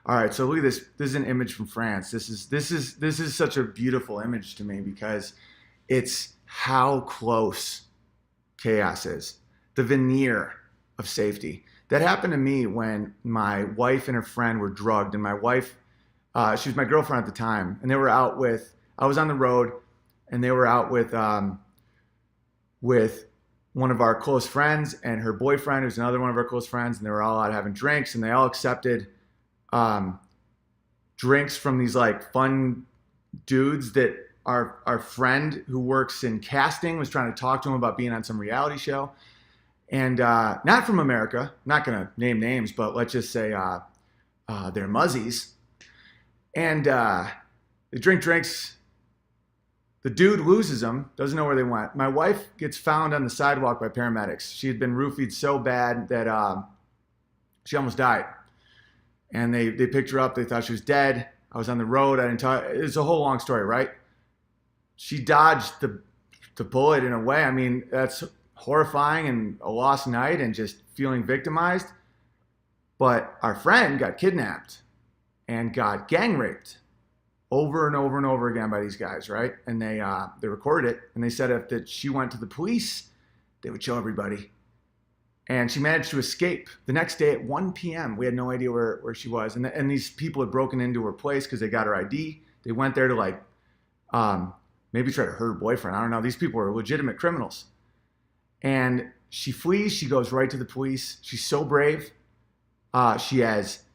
All right, so look at this. This is an image from France. This is such a beautiful image to me because it's how close chaos is. The veneer of safety. That happened to me when my wife and her friend were drugged, and my wife, she was my girlfriend at the time, and they were out with. I was on the road, and they were out with one of our close friends and her boyfriend, who's another one of our close friends, and they were all out having drinks, and they all accepted drinks from these like fun dudes that our friend who works in casting was trying to talk to him about being on some reality show. And not from America, not going to name names, but let's just say they're muzzies. And they drink drinks. The dude loses them, doesn't know where they went. My wife gets found on the sidewalk by paramedics. She had been roofied so bad that she almost died. And they picked her up. They thought she was dead. I was on the road. I didn't tell. It's a whole long story, right? She dodged the bullet in a way. I mean, that's horrifying and a lost night and just feeling victimized. But our friend got kidnapped and got gang raped over and over and over again by these guys, right? And they recorded it, and they said if she went to the police, they would show everybody. And she managed to escape. The next day at 1 p.m., we had no idea where she was. And these people had broken into her place because they got her ID. They went there to like maybe try to hurt her boyfriend. I don't know. These people are legitimate criminals. And she flees. She goes right to the police. She's so brave. She has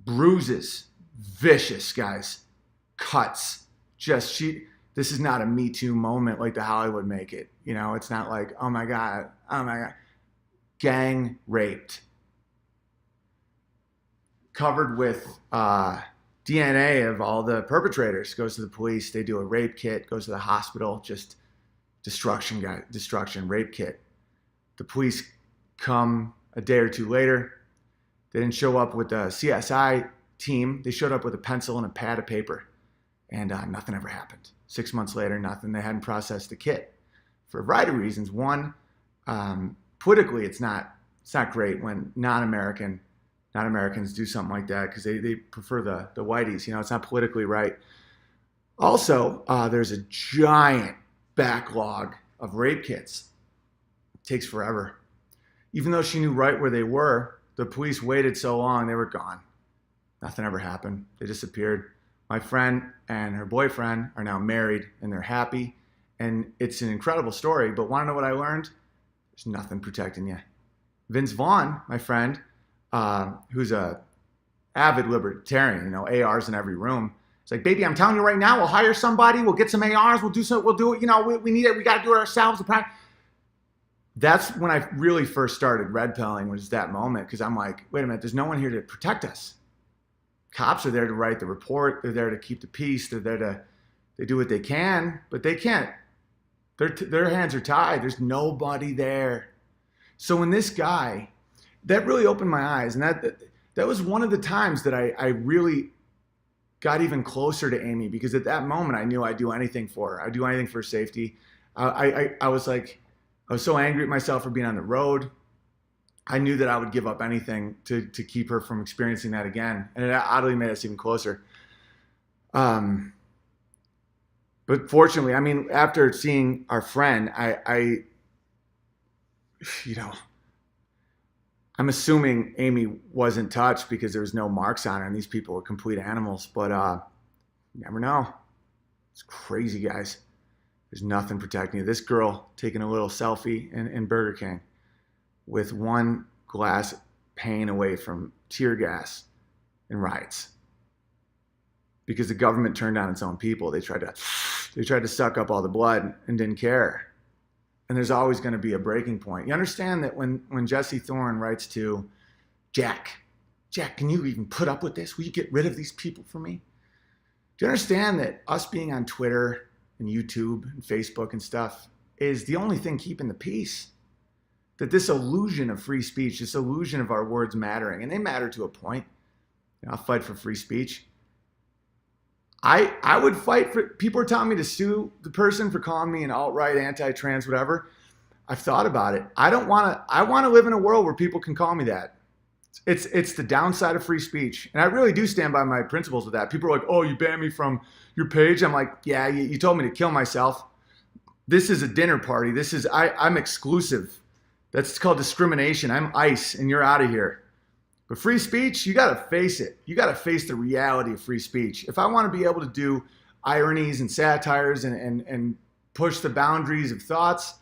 bruises, vicious, guys, cuts. This is not a Me Too moment like the Hollywood make it. You know, it's not like, oh my God. Gang raped. Covered with DNA of all the perpetrators. Goes to the police. They do a rape kit. Goes to the hospital. Just destruction, rape kit. The police come a day or two later. They didn't show up with the CSI team. They showed up with a pencil and a pad of paper. And nothing ever happened. 6 months later, nothing. They hadn't processed the kit. For a variety of reasons. One, politically, it's not great when non-Americans do something like that because they prefer the whiteys. You know, it's not politically right. Also, there's a giant backlog of rape kits. It takes forever. Even though she knew right where they were, the police waited so long, they were gone. Nothing ever happened. They disappeared. My friend and her boyfriend are now married, and they're happy. And it's an incredible story, but want to know what I learned? There's nothing protecting you. Vince Vaughn, my friend, who's a avid libertarian, you know, ARs in every room. It's like, baby, I'm telling you right now, we'll hire somebody, we'll get some ARs, we'll do it, you know, we need it, we got to do it ourselves. That's when I really first started red pilling, was that moment, because I'm like, wait a minute, there's no one here to protect us. Cops are there to write the report, they're there to keep the peace, they do what they can, but they can't. Their hands are tied. There's nobody there. So when this guy, that really opened my eyes. And that was one of the times that I really got even closer to Amy, because at that moment I knew I'd do anything for her. I'd do anything for her safety. I was so angry at myself for being on the road. I knew that I would give up anything to keep her from experiencing that again. And it oddly made us even closer. But fortunately, I mean, after seeing our friend, I'm assuming Amy wasn't touched because there was no marks on her, and these people were complete animals. But you never know. It's crazy, guys. There's nothing protecting you. This girl taking a little selfie in Burger King with one glass pane away from tear gas and riots. Because the government turned on its own people. They tried to suck up all the blood and didn't care. And there's always going to be a breaking point. You understand that when Jesse Thorne writes to Jack, can you even put up with this? Will you get rid of these people for me? Do you understand that us being on Twitter and YouTube and Facebook and stuff is the only thing keeping the peace? That this illusion of free speech, this illusion of our words mattering, and they matter to a point. I'll fight for free speech. I would fight for, people are telling me to sue the person for calling me an alt-right, anti-trans, whatever. I've thought about it. I want to live in a world where people can call me that. It's the downside of free speech. And I really do stand by my principles with that. People are like, oh, you banned me from your page. I'm like, yeah, you told me to kill myself. This is a dinner party. I'm exclusive. That's called discrimination. I'm ICE and you're out of here. But free speech, you got to face it. You got to face the reality of free speech. If I want to be able to do ironies and satires and push the boundaries of thoughts,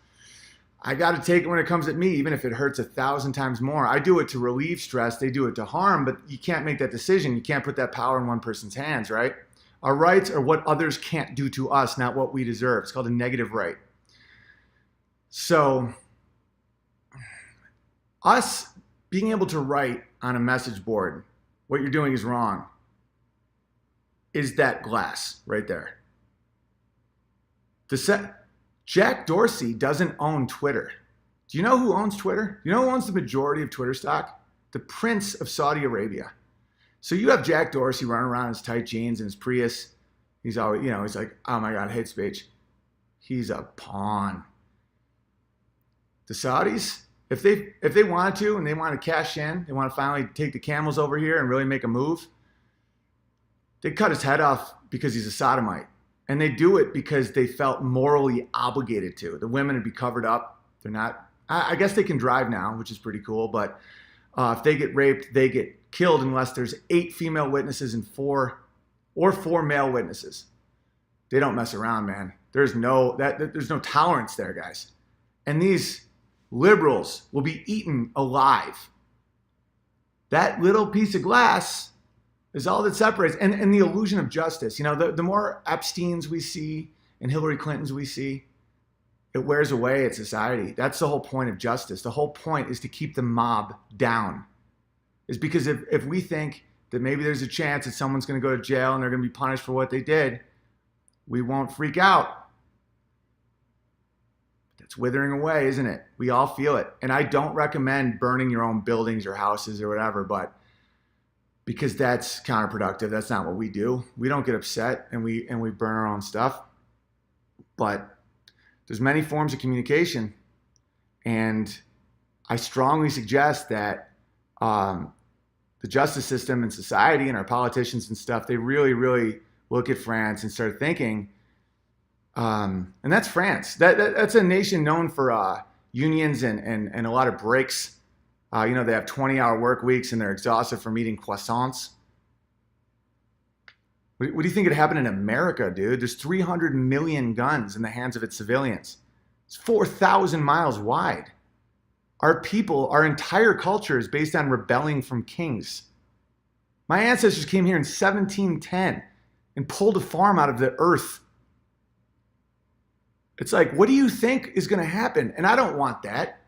I got to take it when it comes at me, even if it hurts 1,000 times more. I do it to relieve stress. They do it to harm, but you can't make that decision. You can't put that power in one person's hands, right? Our rights are what others can't do to us, not what we deserve. It's called a negative right. So us being able to write on a message board, what you're doing is wrong, is that glass right there. Jack Dorsey doesn't own Twitter. Do you know who owns Twitter? You know who owns the majority of Twitter stock? The Prince of Saudi Arabia. So you have Jack Dorsey running around in his tight jeans and his Prius. He's always, he's like, oh my God, hate speech. He's a pawn. The Saudis, if they wanted to and they want to cash in, they want to finally take the camels over here and really make a move, they cut his head off because he's a sodomite. And they do it because they felt morally obligated to. The women would be covered up. They're not, I guess they can drive now, which is pretty cool. But if they get raped, they get killed unless there's 8 female witnesses and 4 male witnesses. They don't mess around, man. There's no tolerance there, guys. And these liberals will be eaten alive. That little piece of glass is all that separates. And the illusion of justice. The more Epsteins we see and Hillary Clintons we see, it wears away at society. That's the whole point of justice. The whole point is to keep the mob down. Is because if we think that maybe there's a chance that someone's going to go to jail and they're going to be punished for what they did, we won't freak out. That's withering away, isn't it? We all feel it. And I don't recommend burning your own buildings or houses or whatever, but because that's counterproductive. That's not what we do. We don't get upset and we burn our own stuff. But there's many forms of communication, and I strongly suggest that the justice system and society and our politicians and stuff, they really, really look at France and start thinking. And that's France. That's a nation known for unions and a lot of breaks. They have 20-hour work weeks and they're exhausted from eating croissants. What do you think could happen in America, dude? There's 300 million guns in the hands of its civilians. It's 4,000 miles wide. Our entire culture is based on rebelling from kings. My ancestors came here in 1710 and pulled a farm out of the earth. It's like, what do you think is going to happen? And I don't want that.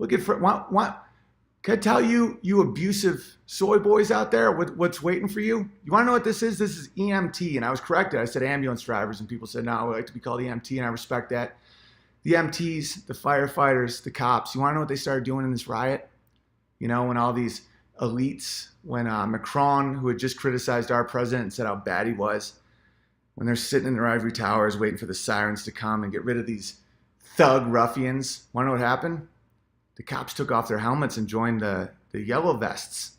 Look at, can I tell you, you abusive soy boys out there, what's waiting for you? You want to know what this is? This is EMT. And I was corrected. I said ambulance drivers, and people said, no, I would like to be called EMT, and I respect that. The MTs, the firefighters, the cops, you want to know what they started doing in this riot? When all these elites, when Macron, who had just criticized our president and said how bad he was, when they're sitting in their ivory towers waiting for the sirens to come and get rid of these thug ruffians, want to know what happened? The cops took off their helmets and joined the yellow vests.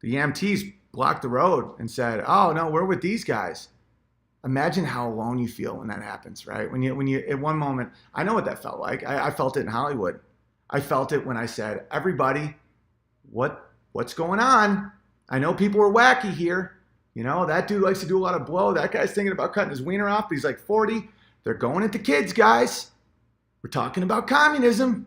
The EMTs blocked the road and said, oh, no, we're with these guys. Imagine how alone you feel when that happens, right? When you at one moment, I know what that felt like. I felt it in Hollywood. I felt it when I said, everybody, what's going on? I know people are wacky here. That dude likes to do a lot of blow. That guy's thinking about cutting his wiener off. He's like 40. They're going at the kids, guys. We're talking about communism.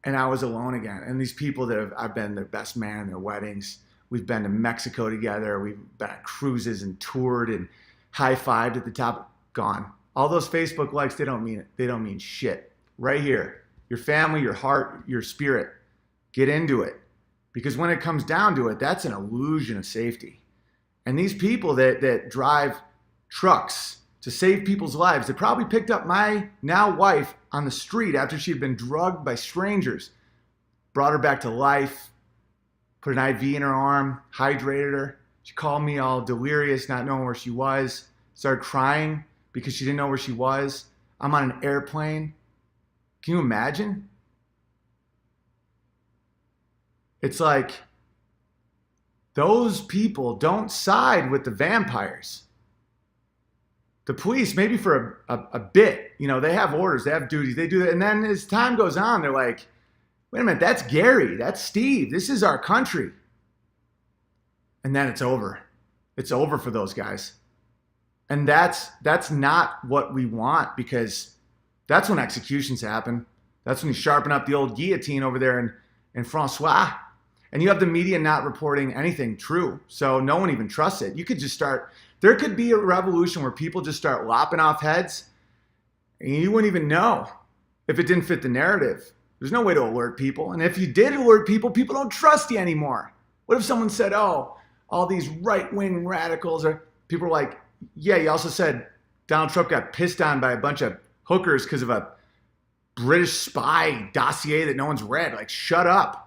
And I was alone again. And these people that I've been their best man in their weddings. We've been to Mexico together. We've been on cruises and toured and high-fived at the top. Gone. All those Facebook likes, they don't mean it. They don't mean shit. Right here. Your family, your heart, your spirit. Get into it. Because when it comes down to it, that's an illusion of safety. And these people that drive trucks to save people's lives, they probably picked up my now wife on the street after she had been drugged by strangers, brought her back to life, put an IV in her arm, hydrated her. She called me all delirious, not knowing where she was, started crying because she didn't know where she was. I'm on an airplane. Can you imagine? It's like those people don't side with the vampires. The police, maybe for a bit, they have orders, they have duties, they do that. And then as time goes on, they're like, wait a minute, that's Gary, that's Steve, this is our country. And then it's over. It's over for those guys. And that's not what we want, because that's when executions happen. That's when you sharpen up the old guillotine over there in Francois. And you have the media not reporting anything true. So no one even trusts it. You could just there could be a revolution where people just start lopping off heads and you wouldn't even know if it didn't fit the narrative. There's no way to alert people. And if you did alert people, people don't trust you anymore. What if someone said, oh, all these right-wing radicals are, people are like, yeah, you also said Donald Trump got pissed on by a bunch of hookers because of a British spy dossier that no one's read. Like, shut up.